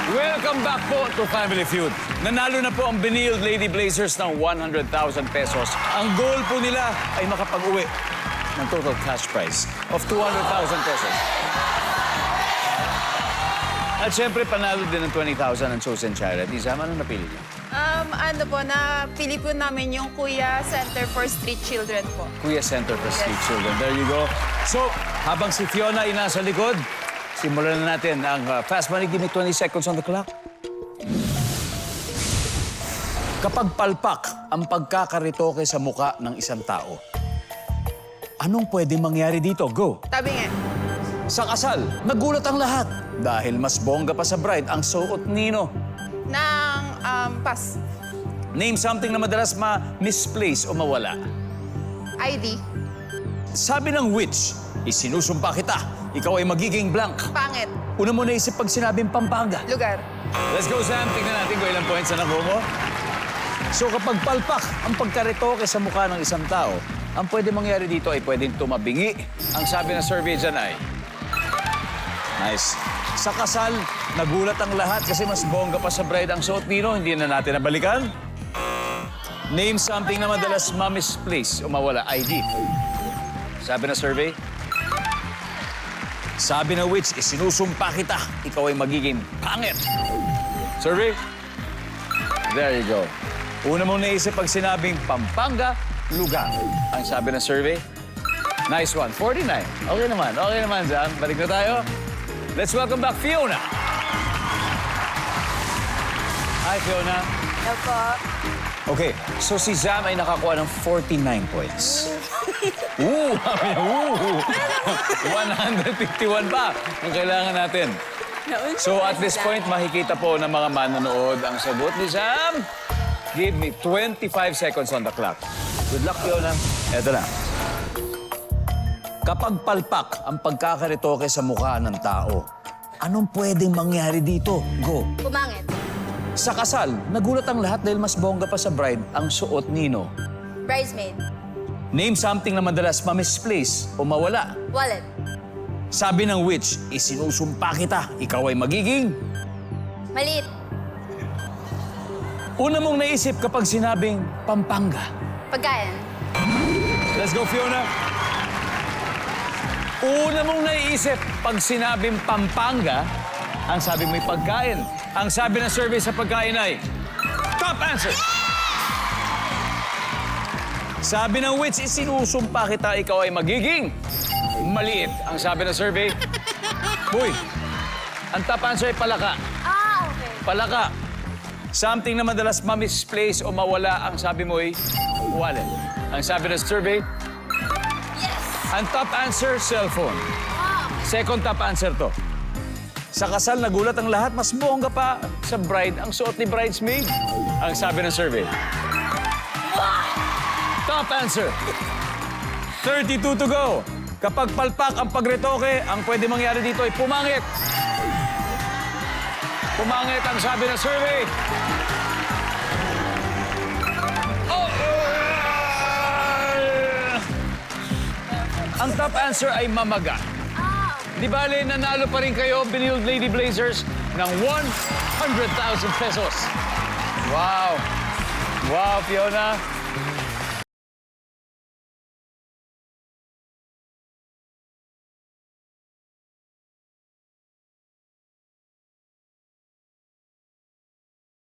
Welcome back po to Family Feud. Nanalo na po ang Benilde Lady Blazers ng 100,000 pesos. Ang goal po nila ay makapag-uwi ng total cash prize of 200,000 pesos. At syempre, panalo din ng 20,000 ang chosen charity. Zam, ano napili niyo? Napili po namin yung Kuya Center for Street Children po. Kuya Center for Street Children. There you go. So, habang si Fiona ay nasa likod, simulan na natin ang Fast Money. Give me 20 seconds on the clock. Kapag palpak ang pagkakaritoke sa muka ng isang tao, anong pwedeng mangyari dito? Go! Tabi nga. Sa kasal, nagulat ang lahat dahil mas bongga pa sa bride ang suot nino. Pass. Name something na madalas ma-misplace o mawala. ID. Sabi ng witch, isinusumpa kita, ikaw ay magiging blank. Pangit. Una mo naisip pag sinabing Pampanga. Lugar. Let's go, Sam. Tingnan natin kung ilang points na nakuha mo. So kapag palpak ang pagkaritoke sa mukha ng isang tao, ang pwede mangyari dito ay pwedeng tumabingi. Ang sabi ng survey dyan ay... Nice. Sa kasal, nagulat ang lahat kasi mas bongga pa sa bride ang suot nino. Hindi na natin nabalikan. Name something na madalas ma-misplace o mawala. ID. Sabi ng survey. Sabi ng witch, isinusumpa kita. Ikaw ay magiging pangit. Survey. There you go. Una mong naisip pag sinabing Pampanga, lugar. Ang sabi ng survey. Nice one. 49. Okay naman, Zam. Balik na tayo. Let's welcome back Fiona. Hi, Fiona. Hello po. Okay, so si Zam ay nakakuha ng 49 points. Ooh! 151 pa ang kailangan natin. So at this point, makikita po ng mga manonood ang sagot ni Zam. Give me 25 seconds on the clock. Good luck, Fiona. Eto na. Kapag palpak ang pagkakaritoke sa mukha ng tao, anong pwedeng mangyari dito? Go. Pumangit. Sa kasal, nagulat ang lahat dahil mas bongga pa sa bride ang suot nino. Bridesmaid. Name something na madalas ma-misplace o mawala. Wallet. Sabi ng witch, isinusumpa kita, ikaw ay magiging... Maliit. Una mong naisip kapag sinabing Pampanga. Pagkain. Let's go, Fiona. Una mong naiisip pag sinabing Pampanga, ang sabi mo'y pagkain. Ang sabi ng survey sa pagkain ay top answer. Sabi ng witch, isinusumpa kita, ikaw ay magiging maliit. Ang sabi ng survey, boy, ang top answer ay palaka. Okay. Palaka. Something na madalas ma-misplace o mawala, ang sabi mo'y wallet. Ang sabi ng survey, Yes. ang top answer, cellphone. Second top answer to. Sa kasal, nagulat ang lahat, mas bongga pa sa bride ang suot ni bridesmaid. Ang sabi ng survey. Top answer. 32 to go. Kapag palpak ang pagretoke, ang pwede mangyari dito ay pumangit. Pumangit ang sabi ng survey. Ang top answer ay mamaga. Di bale, nanalo pa rin kayo, Benilde Lady Blazers, ng 100,000 pesos. Wow. Wow, Fiona.